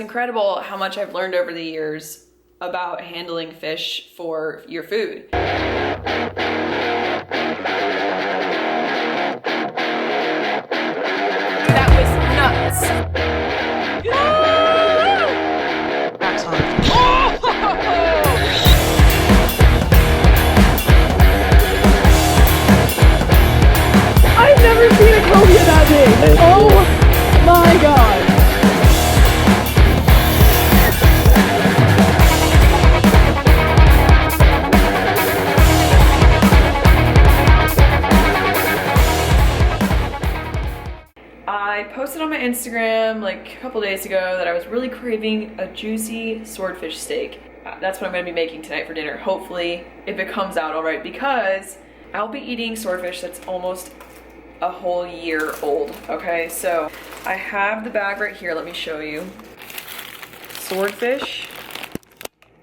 Incredible how much I've learned over the years about handling fish for your food. That was nuts. That's on. I've never seen a cobia that big. Oh my god. I posted on my Instagram like a couple days ago that I was really craving a juicy swordfish steak. That's what I'm gonna be making tonight for dinner, hopefully, if it comes out all right, because I'll be eating swordfish that's almost a whole year old, okay? So I have the bag right here, let me show you. Swordfish,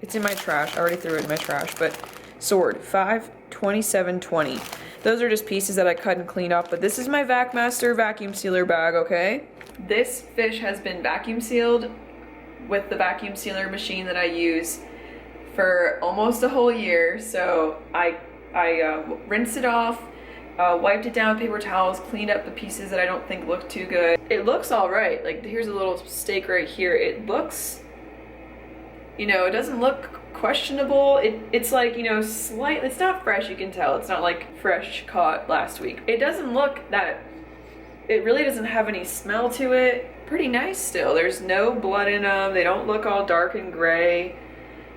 it's in my trash, I already threw it in my trash, but sword, 5/27/20. Those are just pieces that I cut and cleaned up, but this is my VacMaster vacuum sealer bag, okay? This fish has been vacuum sealed with the vacuum sealer machine that I use for almost a whole year. So I rinsed it off, wiped it down with paper towels, cleaned up the pieces that I don't think look too good. It looks all right. Like, here's a little steak right here. It looks, you know, it doesn't look questionable. It's like, you know, slight, it's not fresh, you can tell. It's not like fresh caught last week. It doesn't look that, it really doesn't have any smell to it. Pretty nice still. There's no blood in them. They don't look all dark and gray.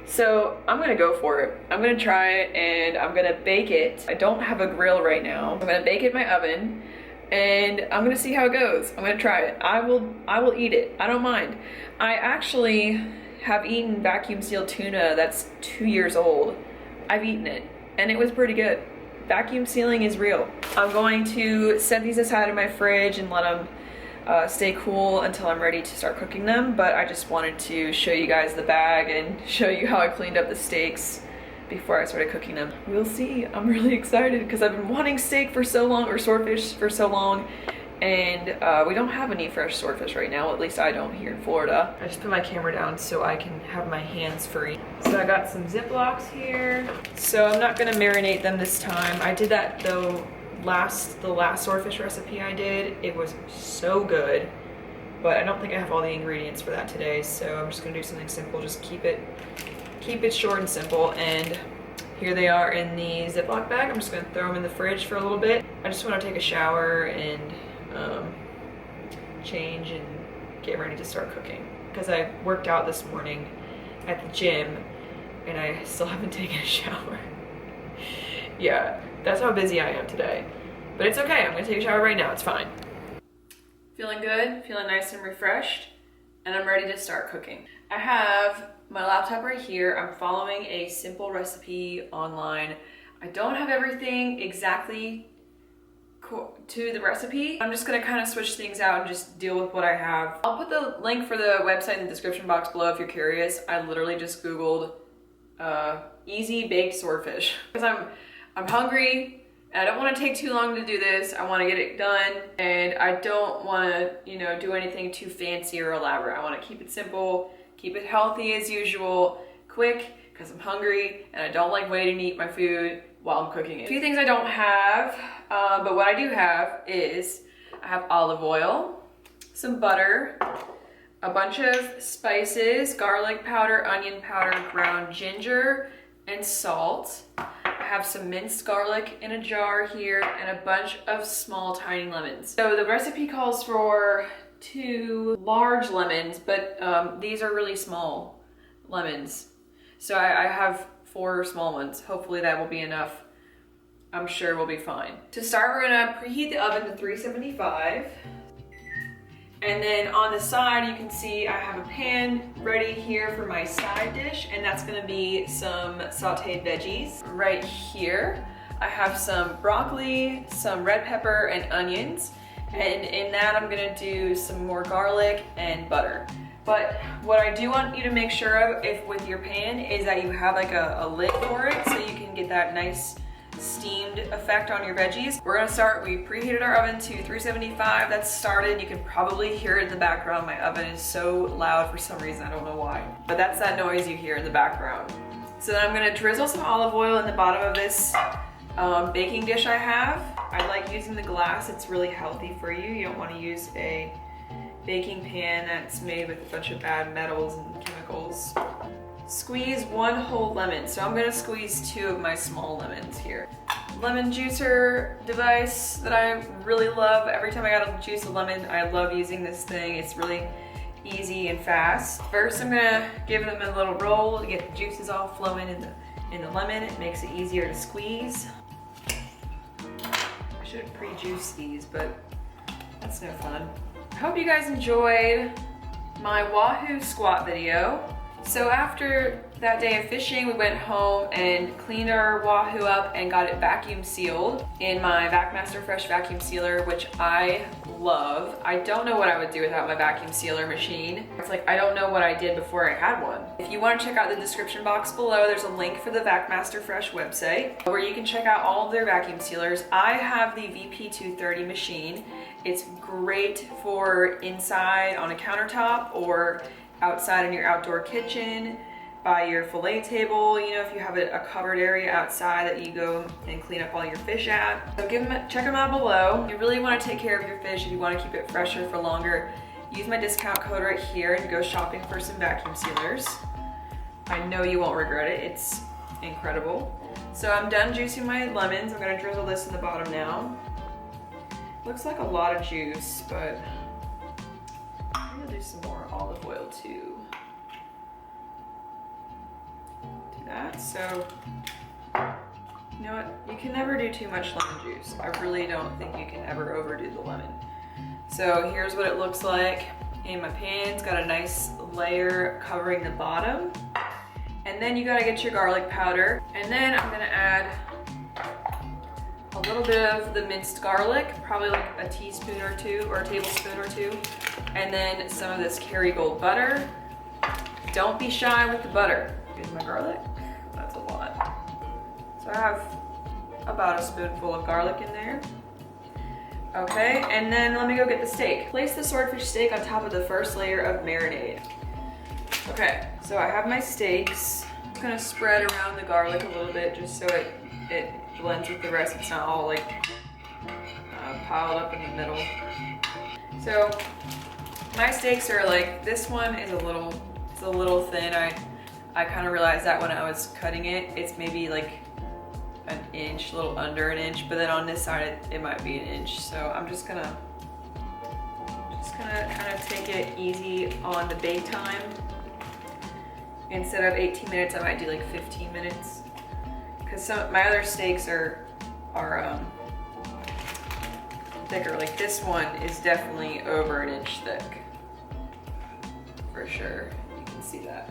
So I'm gonna go for it. I'm gonna try it and I'm gonna bake it. I don't have a grill right now. I'm gonna bake it in my oven and I'm gonna see how it goes. I'm gonna try it. I will eat it. I don't mind. I actually have eaten vacuum sealed tuna that's 2 years old. I've eaten it and it was pretty good. Vacuum sealing is real. I'm going to set these aside in my fridge and let them stay cool until I'm ready to start cooking them, but I just wanted to show you guys the bag and show you how I cleaned up the steaks before I started cooking them. We'll see. I'm really excited because I've been wanting steak for so long, or swordfish for so long, and we don't have any fresh swordfish right now, at least I don't here in Florida. I just put my camera down so I can have my hands free. So I got some Ziplocs here. So I'm not gonna marinate them this time. I did that though the last swordfish recipe I did. It was so good, but I don't think I have all the ingredients for that today, so I'm just gonna do something simple. Just keep it short and simple. And here they are in the Ziploc bag. I'm just gonna throw them in the fridge for a little bit. I just want to take a shower and change and get ready to start cooking, because I worked out this morning at the gym and I still haven't taken a shower. Yeah, that's how busy I am today. But it's okay, I'm gonna take a shower right now, it's fine. Feeling good, feeling nice and refreshed, and I'm ready to start cooking. I have my laptop right here. I'm following a simple recipe online. I don't have everything exactly to the recipe. I'm just gonna kind of switch things out and just deal with what I have. I'll put the link for the website in the description box below if you're curious. I literally just Googled easy baked swordfish because I'm hungry and I don't want to take too long to do this. I want to get it done and I don't want to, you know, do anything too fancy or elaborate. I want to keep it simple, keep it healthy as usual, quick, because I'm hungry and I don't like waiting to eat my food while I'm cooking it. A few things I don't have, but what I do have is I have olive oil, some butter, a bunch of spices, garlic powder, onion powder, ground ginger, and salt. I have some minced garlic in a jar here and a bunch of small tiny lemons. So the recipe calls for 2 large lemons, but these are really small lemons. So I have 4 small ones. Hopefully that will be enough. I'm sure we'll be fine. To start, we're gonna preheat the oven to 375. And then on the side, you can see I have a pan ready here for my side dish, and that's gonna be some sauteed veggies. Right here, I have some broccoli, some red pepper, and onions. And in that, I'm gonna do some more garlic and butter. But what I do want you to make sure of with your pan is that you have like a lid for it so you can get that nice steamed effect on your veggies. We're gonna start, we preheated our oven to 375. That's started. You can probably hear it in the background. My oven is so loud for some reason, I don't know why. But that's that noise you hear in the background. So then I'm gonna drizzle some olive oil in the bottom of this baking dish I have. I like using the glass, it's really healthy for you. You don't wanna use a baking pan that's made with a bunch of bad metals and chemicals. Squeeze 1 whole lemon. So I'm gonna squeeze 2 of my small lemons here. Lemon juicer device that I really love. Every time I gotta juice a lemon, I love using this thing. It's really easy and fast. First, I'm gonna give them a little roll to get the juices all flowing in the lemon. It makes it easier to squeeze. I should have pre-juiced these, but that's no fun. I hope you guys enjoyed my Wahoo squat video. So after that day of fishing, we went home and cleaned our Wahoo up and got it vacuum sealed in my VacMaster Fresh vacuum sealer, which I love. I don't know what I would do without my vacuum sealer machine. It's like, I don't know what I did before I had one. If you want to check out the description box below, there's a link for the VacMaster Fresh website where you can check out all of their vacuum sealers. I have the VP230 machine. It's great for inside on a countertop or outside in your outdoor kitchen, by your fillet table, you know, if you have a covered area outside that you go and clean up all your fish at. So check them out below. If you really want to take care of your fish, if you want to keep it fresher for longer, use my discount code right here and go shopping for some vacuum sealers. I know you won't regret it, it's incredible. So I'm done juicing my lemons. I'm gonna drizzle this in the bottom now. Looks like a lot of juice, but I'm gonna do some more olive oil too. Do that. So, you know what? You can never do too much lemon juice. I really don't think you can ever overdo the lemon. So here's what it looks like in my pan. It's got a nice layer covering the bottom. And then you gotta get your garlic powder. And then I'm gonna add a little bit of the minced garlic, probably like a teaspoon or two, or a tablespoon or two. And then some of this Kerrygold butter. Don't be shy with the butter. Here's my garlic. That's a lot. So I have about a spoonful of garlic in there. Okay, and then let me go get the steak. Place the swordfish steak on top of the first layer of marinade. Okay, so I have my steaks. I'm gonna spread around the garlic a little bit just so it blends with the rest. It's not all like piled up in the middle. So my steaks are like, this one is a little thin. I kind of realized that when I was cutting it. It's maybe like an inch, a little under an inch, but then on this side it might be an inch. So I'm just gonna kind of take it easy on the bake time. Instead of 18 minutes, I might do like 15 minutes. Because my other steaks are thicker. Like this one is definitely over an inch thick. For sure, you can see that.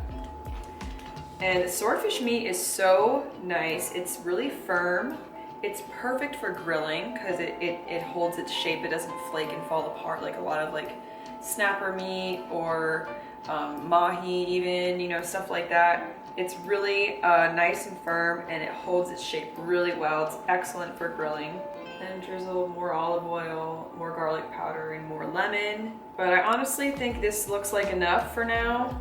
And the swordfish meat is so nice. It's really firm. It's perfect for grilling because it holds its shape. It doesn't flake and fall apart like a lot of like snapper meat or mahi even, you know, stuff like that. It's really nice and firm and it holds its shape really well. It's excellent for grilling. Then drizzle more olive oil, more garlic powder, and more lemon. But I honestly think this looks like enough for now.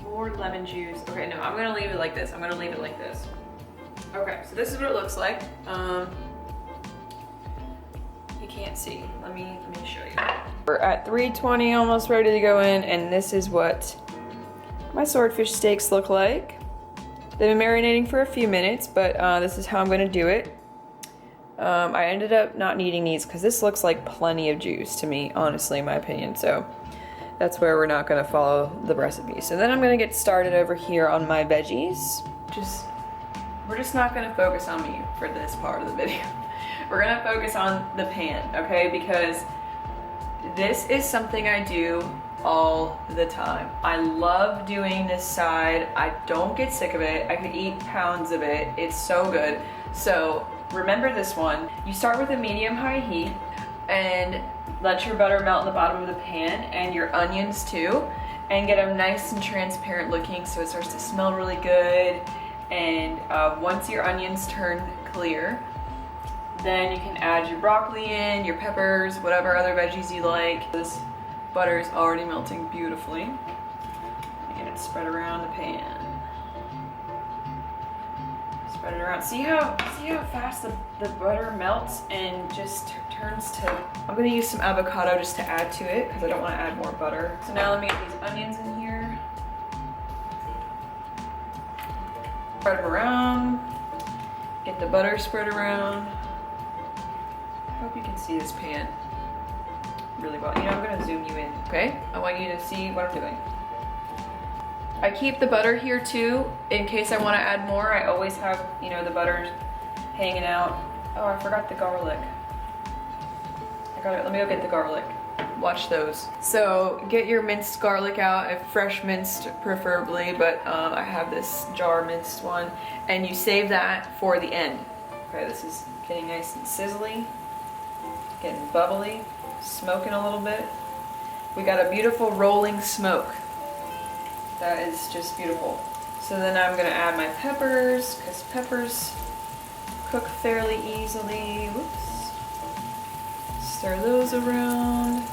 More lemon juice. Okay, no, I'm gonna leave it like this. I'm gonna leave it like this. Okay, so this is what it looks like. You can't see. Let me show you. We're at 320, almost ready to go in, and this is what my swordfish steaks look like. They've been marinating for a few minutes, but this is how I'm gonna do it. I ended up not needing these because this looks like plenty of juice to me, honestly, in my opinion. So that's where we're not gonna follow the recipe. So then I'm gonna get started over here on my veggies. We're just not gonna focus on me for this part of the video. We're gonna focus on the pan, okay? Because this is something I do all the time. I love doing this side. I don't get sick of it. I could eat pounds of it. It's so good. So remember this one. You start with a medium-high heat and let your butter melt in the bottom of the pan and your onions too, and get them nice and transparent looking so it starts to smell really good. And once your onions turn clear, Then you can add your broccoli in, your peppers, whatever other veggies you like. This butter is already melting beautifully. And it's spread around the pan. Spread it around. See how fast the butter melts and just turns to. I'm gonna use some avocado just to add to it because I don't want to add more butter. So now let me get these onions in here. Spread them around. Get the butter spread around. I hope you can see this pan really well. You know, I'm gonna zoom you in, okay? I want you to see what I'm doing. I keep the butter here too, in case I wanna add more. I always have, you know, the butter hanging out. Oh, I forgot the garlic. Let me go get the garlic. Watch those. So get your minced garlic out, fresh minced preferably, but I have this jar minced one, and you save that for the end. Okay, this is getting nice and sizzly, getting bubbly, smoking a little bit. We got a beautiful rolling smoke. That is just beautiful. So then I'm gonna add my peppers, because peppers cook fairly easily. Whoops. Stir those around.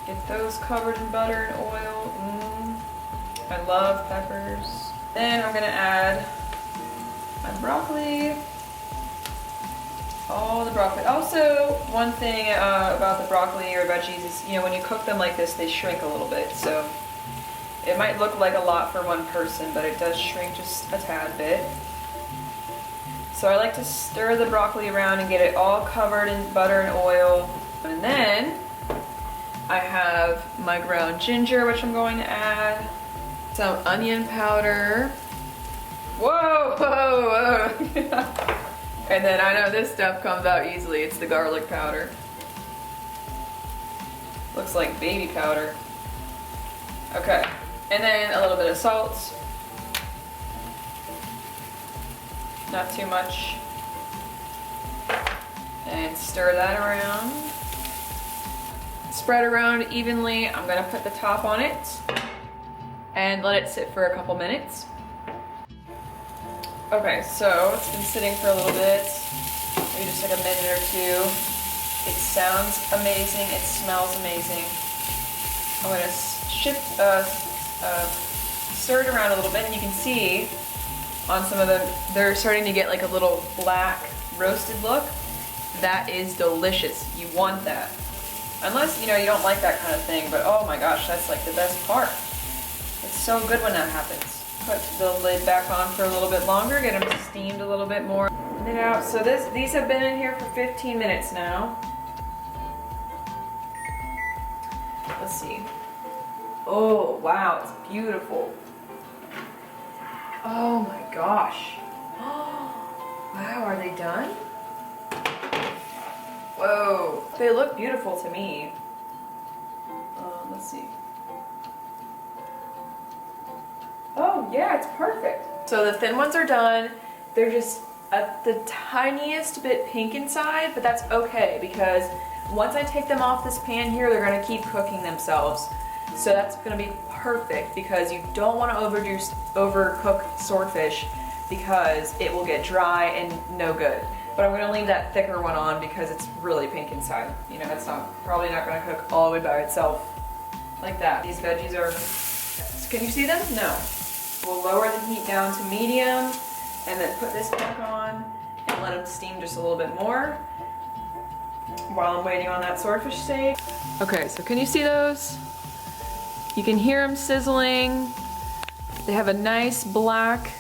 Get those covered in butter and oil. I love peppers. Then I'm gonna add my broccoli. All the broccoli. Also, one thing about the broccoli or veggies is, you know, when you cook them like this, they shrink a little bit. So it might look like a lot for one person, but it does shrink just a tad bit. So I like to stir the broccoli around and get it all covered in butter and oil. And then I have my ground ginger, which I'm going to add. Some onion powder. Whoa, whoa, whoa. And then I know this stuff comes out easily. It's the garlic powder. Looks like baby powder. Okay, and then a little bit of salt. Not too much. And stir that around. Spread around evenly. I'm gonna put the top on it and let it sit for a couple minutes. Okay, so it's been sitting for a little bit, maybe just like a minute or two. It sounds amazing, it smells amazing. I'm gonna stir it around a little bit, and you can see on some of them, they're starting to get like a little black roasted look. That is delicious, you want that. Unless, you know, you don't like that kind of thing, but oh my gosh, that's like the best part. It's so good when that happens. Put the lid back on for a little bit longer, get them steamed a little bit more. It out. So these have been in here for 15 minutes now. Let's see. Oh, wow, it's beautiful. Oh my gosh. Wow, are they done? Whoa, they look beautiful to me. Let's see. Oh yeah, it's perfect. So the thin ones are done. They're just the tiniest bit pink inside, but that's okay because once I take them off this pan here, they're gonna keep cooking themselves. So that's gonna be perfect because you don't wanna overcook swordfish because it will get dry and no good. But I'm gonna leave that thicker one on because it's really pink inside. You know, it's probably not gonna cook all the way by itself like that. These veggies are, can you see them? No. We'll lower the heat down to medium and then put this back on and let them steam just a little bit more while I'm waiting on that swordfish steak. Okay, so can you see those? You can hear them sizzling. They have a nice black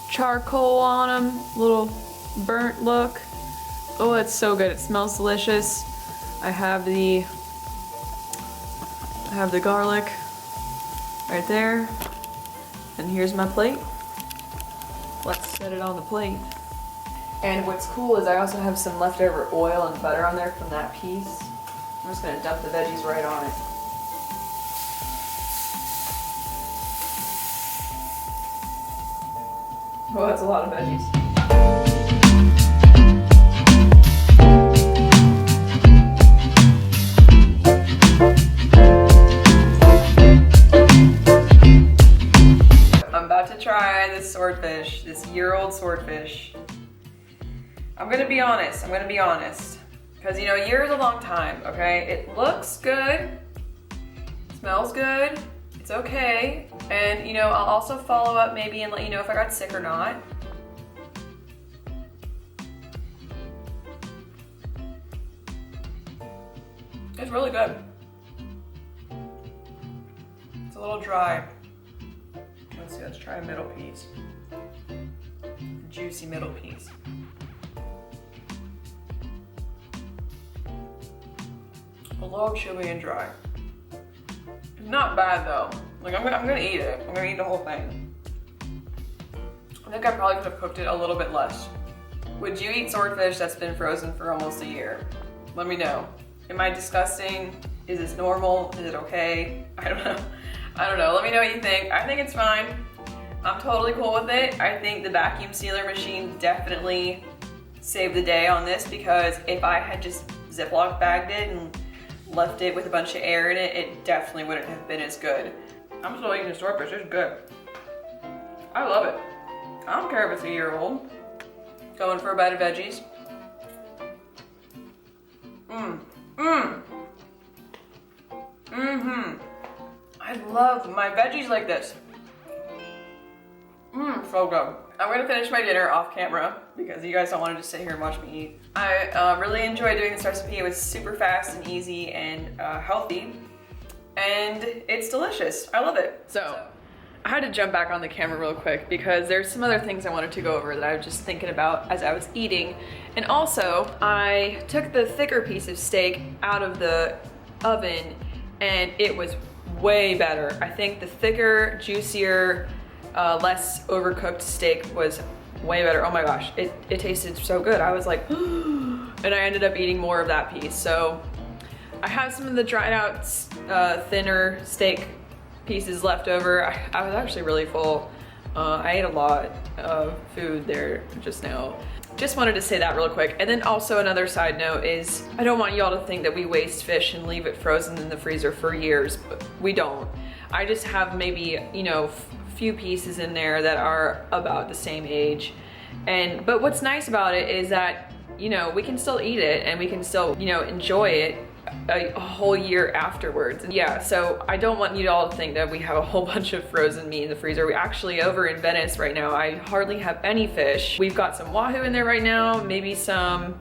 charcoal on them, little burnt look. Oh, it's so good. It smells delicious. I have the garlic right there. And here's my plate. Let's set it on the plate. And what's cool is I also have some leftover oil and butter on there from that piece. I'm just gonna dump the veggies right on it. Oh, that's a lot of veggies. swordfish, this year-old swordfish. I'm gonna be honest, Because, you know, a year is a long time, okay? It looks good, smells good, it's okay. And, you know, I'll also follow up maybe and let you know if I got sick or not. It's really good. It's a little dry. Let's see, let's try a middle piece. Juicy middle piece. A little chewy and dry. Not bad though. Like I'm gonna eat it. I'm gonna eat the whole thing. I think I probably could have cooked it a little bit less. Would you eat swordfish that's been frozen for almost a year? Let me know. Am I disgusting? Is this normal? Is it okay? I don't know. Let me know what you think. I think it's fine. I'm totally cool with it. I think the vacuum sealer machine definitely saved the day on this, because if I had just Ziploc bagged it and left it with a bunch of air in it, it definitely wouldn't have been as good. I'm still eating the swordfish, it's good. I love it. I don't care if it's a year old. Going for a bite of veggies. I love my veggies like this. So good. I'm gonna finish my dinner off camera because you guys don't want to just sit here and watch me eat. I really enjoyed doing this recipe. It was super fast and easy and healthy, and it's delicious. I love it. So I had to jump back on the camera real quick because there's some other things I wanted to go over that I was just thinking about as I was eating. And also, I took the thicker piece of steak out of the oven and it was way better. I think the thicker, juicier, less overcooked steak was way better. Oh my gosh, it tasted so good. I was like, and I ended up eating more of that piece. So I have some of the dried out, thinner steak pieces left over. I was actually really full. I ate a lot of food there just now. Just wanted to say that real quick. And then also another side note is, I don't want y'all to think that we waste fish and leave it frozen in the freezer for years, but we don't. I just have maybe, you know, few pieces in there that are about the same age. But what's nice about it is that, you know, we can still eat it and we can still, you know, enjoy it a whole year afterwards. And yeah, so I don't want you all to think that we have a whole bunch of frozen meat in the freezer. We actually, over in Venice right now, I hardly have any fish. We've got some wahoo in there right now, maybe some,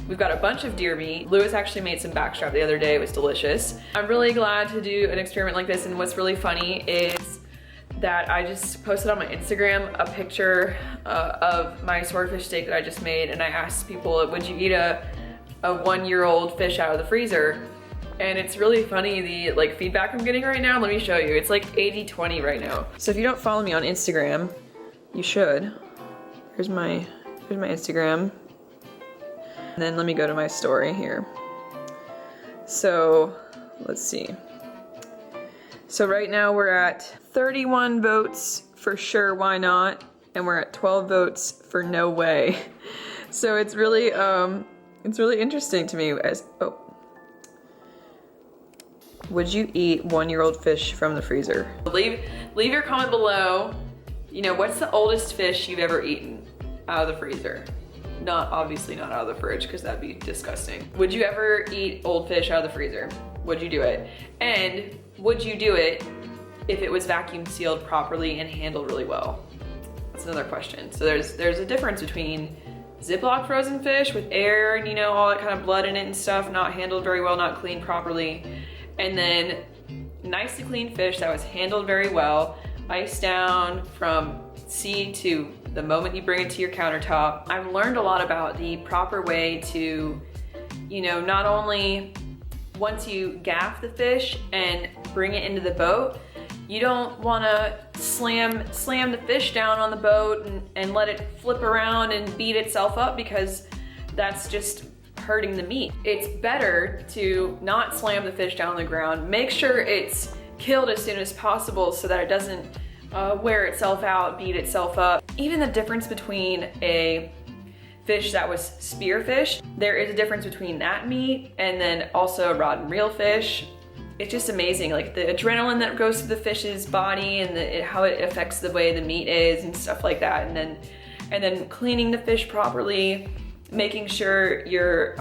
we've got a bunch of deer meat. Lewis actually made some backstrap the other day. It was delicious. I'm really glad to do an experiment like this, and what's really funny is that I just posted on my Instagram a picture of my swordfish steak that I just made, and I asked people, would you eat a 1-year-old fish out of the freezer? And it's really funny, the like feedback I'm getting right now. Let me show you. It's like 80-20 right now. So if you don't follow me on Instagram, you should. Here's my Instagram. And then let me go to my story here. So let's see. So right now we're at 31 votes for sure, why not? And we're at 12 votes for no way. So it's really interesting to me as, would you eat 1-year-old fish from the freezer? Leave your comment below. You know, what's the oldest fish you've ever eaten out of the freezer? Obviously not out of the fridge, because that'd be disgusting. Would you ever eat old fish out of the freezer? Would you do it? And would you do it if it was vacuum sealed properly and handled really well? That's another question. So there's a difference between Ziploc frozen fish with air and, you know, all that kind of blood in it and stuff, not handled very well, not cleaned properly, and then nicely clean fish that was handled very well, iced down from sea to the moment you bring it to your countertop. I've learned a lot about the proper way to, you know, not only once you gaff the fish and bring it into the boat, you don't want to slam the fish down on the boat and let it flip around and beat itself up, because that's just hurting the meat. It's better to not slam the fish down on the ground. Make sure it's killed as soon as possible so that it doesn't wear itself out, beat itself up. Even the difference between a fish that was spearfished, there is a difference between that meat and then also rod and reel fish. it's just amazing, like the adrenaline that goes through the fish's body and how it affects the way the meat is and stuff like that. And then cleaning the fish properly, making sure you're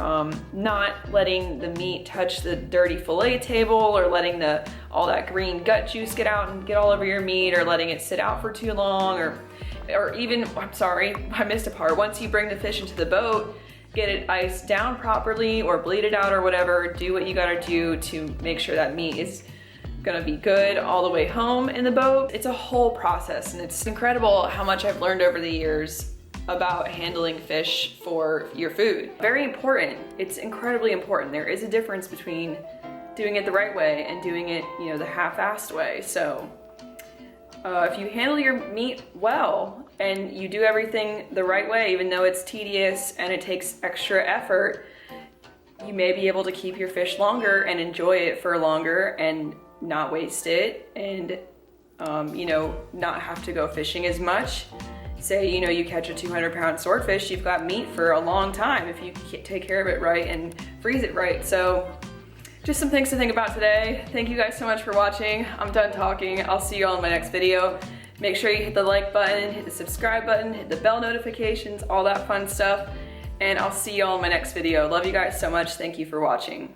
not letting the meat touch the dirty fillet table, or letting all that green gut juice get out and get all over your meat, or letting it sit out for too long, or even, I'm sorry, I missed a part. Once you bring the fish into the boat, get it iced down properly or bleed it out or whatever. Do what you gotta do to make sure that meat is gonna be good all the way home in the boat. It's a whole process, and it's incredible how much I've learned over the years about handling fish for your food. Very important. It's incredibly important. There is a difference between doing it the right way and doing it, you know, the half-assed way. So if you handle your meat well and you do everything the right way, even though it's tedious and it takes extra effort, you may be able to keep your fish longer and enjoy it for longer and not waste it, and you know, not have to go fishing as much. Say, you know, you catch a 200-pound swordfish, you've got meat for a long time if you take care of it right and freeze it right. So just some things to think about today. Thank you guys so much for watching. I'm done talking. I'll see you all in my next video. Make sure you hit the like button, hit the subscribe button, hit the bell notifications, all that fun stuff. And I'll see you all in my next video. Love you guys so much. Thank you for watching.